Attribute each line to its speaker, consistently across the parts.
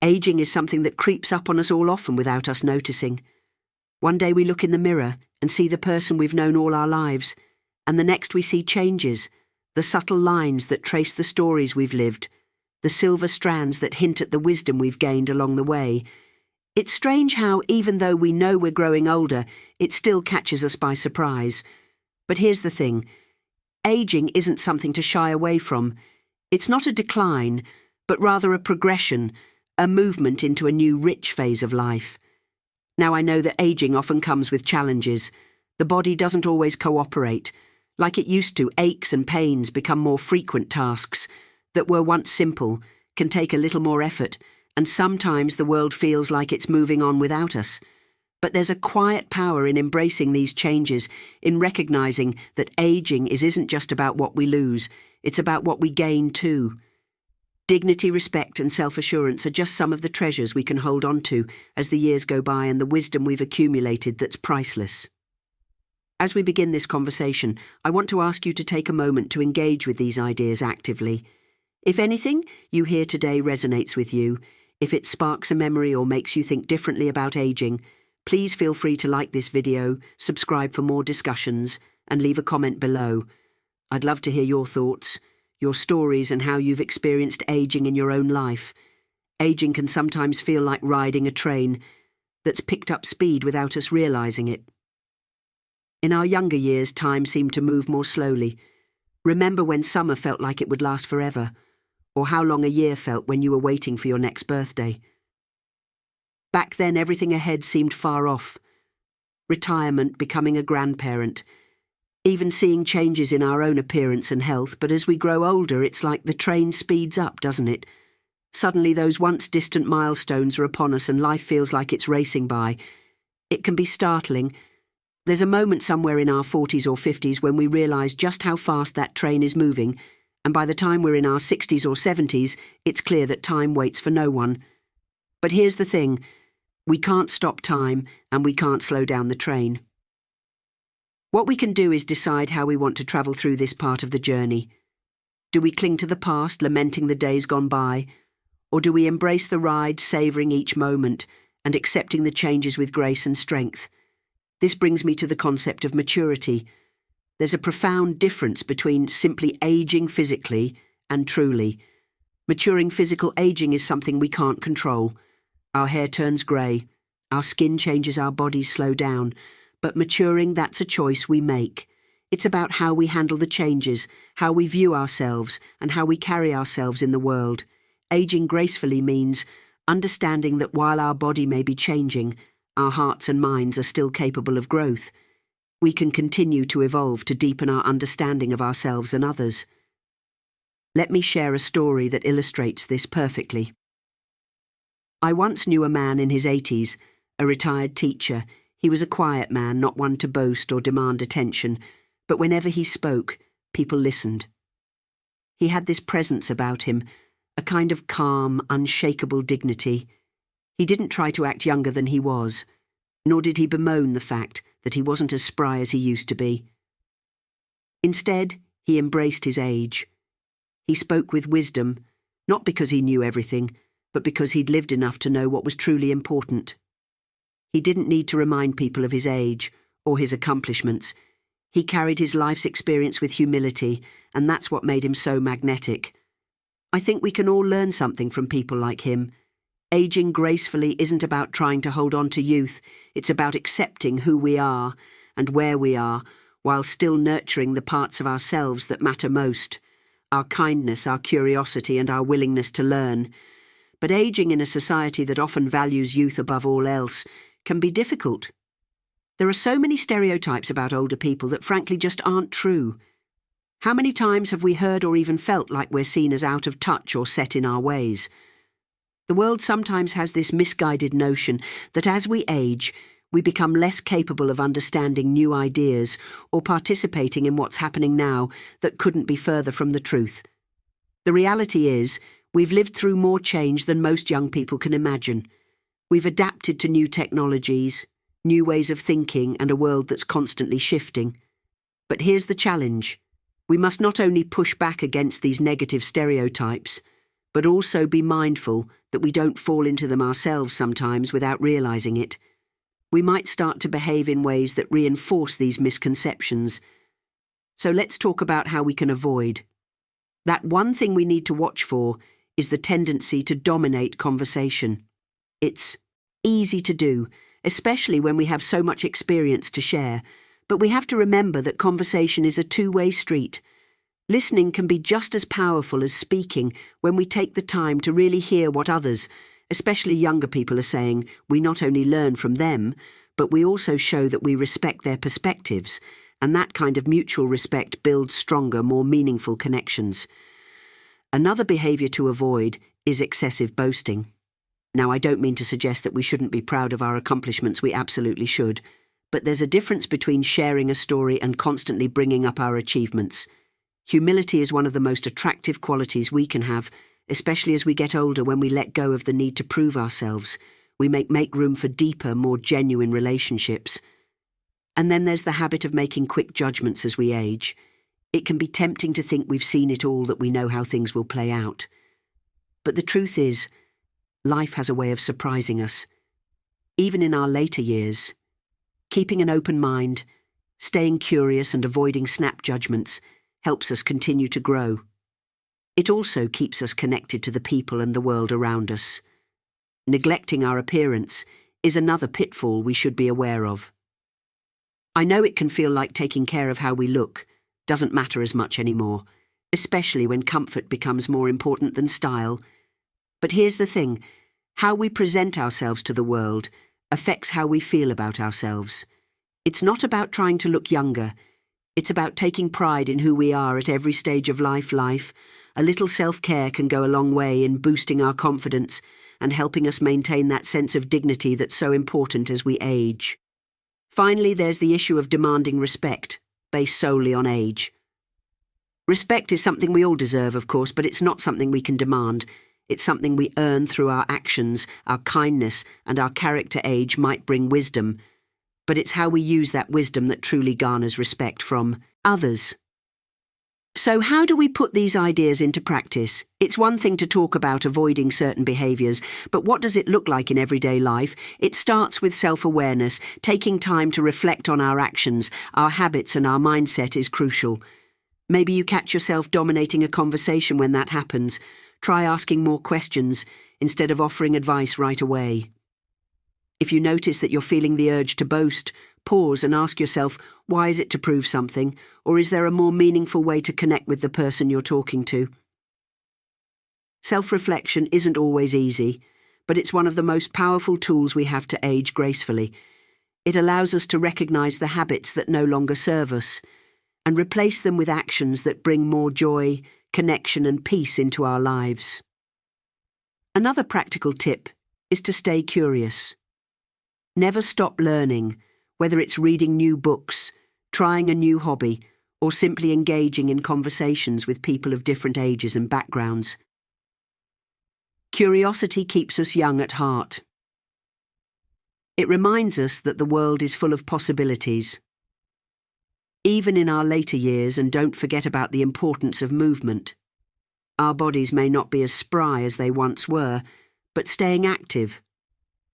Speaker 1: Aging is something that creeps up on us all often without us noticing. One day we look in the mirror and see the person we've known all our lives, and the next we see changes, the subtle lines that trace the stories we've lived, the silver strands that hint at the wisdom we've gained along the way. It's strange how, even though we know we're growing older, it still catches us by surprise. But here's the thing. Aging isn't something to shy away from. It's not a decline, but rather a progression, a movement into a new rich phase of life. Now I know that aging often comes with challenges. The body doesn't always cooperate. Like it used to, aches and pains become more frequent tasks that were once simple, can take a little more effort, and sometimes the world feels like it's moving on without us. But there's a quiet power in embracing these changes, in recognizing that aging isn't just about what we lose, it's about what we gain too. Dignity, respect and self-assurance are just some of the treasures we can hold on to as the years go by, and the wisdom we've accumulated that's priceless. As we begin this conversation, I want to ask you to take a moment to engage with these ideas actively. If anything you hear today resonates with you, if it sparks a memory or makes you think differently about aging, please feel free to like this video, subscribe for more discussions, and leave a comment below. I'd love to hear your thoughts, your stories, and how you've experienced aging in your own life. Aging can sometimes feel like riding a train that's picked up speed without us realizing it. In our younger years, time seemed to move more slowly. Remember when summer felt like it would last forever, or how long a year felt when you were waiting for your next birthday. Back then, everything ahead seemed far off. Retirement, becoming a grandparent, even seeing changes in our own appearance and health. But as we grow older, it's like the train speeds up, doesn't it? Suddenly those once distant milestones are upon us and life feels like it's racing by. It can be startling. There's a moment somewhere in our 40s or 50s when we realise just how fast that train is moving, and by the time we're in our 60s or 70s, it's clear that time waits for no one. But here's the thing. We can't stop time, and we can't slow down the train. What we can do is decide how we want to travel through this part of the journey. Do we cling to the past, lamenting the days gone by? Or do we embrace the ride, savouring each moment, and accepting the changes with grace and strength? This brings me to the concept of maturity. There's a profound difference between simply aging physically and truly. Maturing physical aging is something we can't control. Our hair turns grey, our skin changes, our bodies slow down. But maturing, that's a choice we make. It's about how we handle the changes, how we view ourselves, and how we carry ourselves in the world. Aging gracefully means understanding that while our body may be changing, our hearts and minds are still capable of growth. We can continue to evolve to deepen our understanding of ourselves and others. Let me share a story that illustrates this perfectly. I once knew a man in his 80s, a retired teacher. He was a quiet man, not one to boast or demand attention, but whenever he spoke, people listened. He had this presence about him, a kind of calm, unshakable dignity. He didn't try to act younger than he was, nor did he bemoan the fact that he wasn't as spry as he used to be. Instead, he embraced his age. He spoke with wisdom, not because he knew everything, but because he'd lived enough to know what was truly important. He didn't need to remind people of his age or his accomplishments. He carried his life's experience with humility, and that's what made him so magnetic. I think we can all learn something from people like him. Aging gracefully isn't about trying to hold on to youth. It's about accepting who we are and where we are, while still nurturing the parts of ourselves that matter most. Our kindness, our curiosity, and our willingness to learn. But aging in a society that often values youth above all else can be difficult. There are so many stereotypes about older people that frankly just aren't true. How many times have we heard or even felt like we're seen as out of touch or set in our ways? The world sometimes has this misguided notion that as we age, we become less capable of understanding new ideas or participating in what's happening now that couldn't be further from the truth. The reality is, we've lived through more change than most young people can imagine. We've adapted to new technologies, new ways of thinking, and a world that's constantly shifting. But here's the challenge. We must not only push back against these negative stereotypes, but also be mindful that we don't fall into them ourselves sometimes without realizing it. We might start to behave in ways that reinforce these misconceptions. So let's talk about how we can avoid. That one thing we need to watch for is the tendency to dominate conversation. It's easy to do, especially when we have so much experience to share, but we have to remember that conversation is a two-way street. Listening can be just as powerful as speaking when we take the time to really hear what others, especially younger people, are saying. We not only learn from them, but we also show that we respect their perspectives, and that kind of mutual respect builds stronger, more meaningful connections. Another behaviour to avoid is excessive boasting. Now, I don't mean to suggest that we shouldn't be proud of our accomplishments, we absolutely should, but there's a difference between sharing a story and constantly bringing up our achievements. Humility is one of the most attractive qualities we can have, especially as we get older. When we let go of the need to prove ourselves, we make room for deeper, more genuine relationships. And then there's the habit of making quick judgments as we age. It can be tempting to think we've seen it all, that we know how things will play out. But the truth is, life has a way of surprising us. Even in our later years, keeping an open mind, staying curious and avoiding snap judgments helps us continue to grow. It also keeps us connected to the people and the world around us. Neglecting our appearance is another pitfall we should be aware of. I know it can feel like taking care of how we look doesn't matter as much anymore, especially when comfort becomes more important than style. But here's the thing, how we present ourselves to the world affects how we feel about ourselves. It's not about trying to look younger. It's about taking pride in who we are at every stage of life. A little self-care can go a long way in boosting our confidence and helping us maintain that sense of dignity that's so important as we age. Finally, there's the issue of demanding respect, based solely on age. Respect is something we all deserve, of course, but it's not something we can demand. It's something we earn through our actions, our kindness, and our character. Age might bring wisdom, but it's how we use that wisdom that truly garners respect from others. So how do we put these ideas into practice? It's one thing to talk about avoiding certain behaviours, but what does it look like in everyday life? It starts with self-awareness. Taking time to reflect on our actions, our habits, and our mindset is crucial. Maybe you catch yourself dominating a conversation. When that happens, try asking more questions instead of offering advice right away. If you notice that you're feeling the urge to boast, pause and ask yourself, why is it to prove something, or is there a more meaningful way to connect with the person you're talking to? Self-reflection isn't always easy, but it's one of the most powerful tools we have to age gracefully. It allows us to recognize the habits that no longer serve us and replace them with actions that bring more joy, connection, and peace into our lives. Another practical tip is to stay curious. Never stop learning, whether it's reading new books, trying a new hobby, or simply engaging in conversations with people of different ages and backgrounds. Curiosity keeps us young at heart. It reminds us that the world is full of possibilities. Even in our later years, and don't forget about the importance of movement. Our bodies may not be as spry as they once were, but staying active,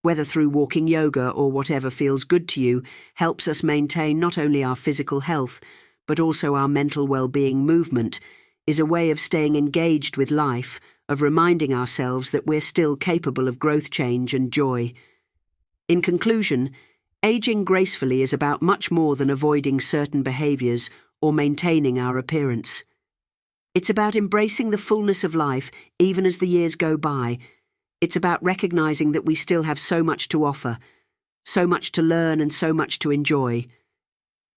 Speaker 1: whether through walking, yoga, or whatever feels good to you, helps us maintain not only our physical health, but also our mental well-being. Movement is a way of staying engaged with life, of reminding ourselves that we're still capable of growth, change, and joy. In conclusion, aging gracefully is about much more than avoiding certain behaviours or maintaining our appearance. It's about embracing the fullness of life even as the years go by. It's about recognizing that we still have so much to offer, so much to learn, and so much to enjoy.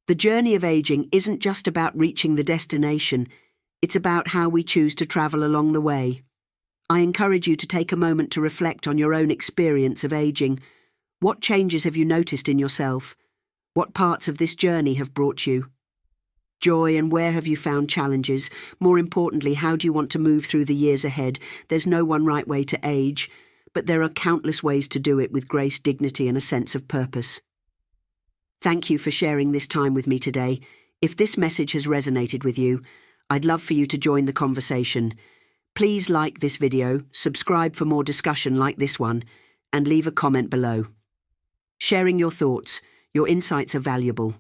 Speaker 1: The journey of aging isn't just about reaching the destination, it's about how we choose to travel along the way. I encourage you to take a moment to reflect on your own experience of aging. What changes have you noticed in yourself? What parts of this journey have brought you joy, and where have you found challenges? More importantly, how do you want to move through the years ahead? There's no one right way to age, but there are countless ways to do it with grace, dignity, and a sense of purpose. Thank you for sharing this time with me today. If this message has resonated with you, I'd love for you to join the conversation. Please like this video, subscribe for more discussion like this one, and leave a comment below. Sharing your thoughts, your insights are valuable.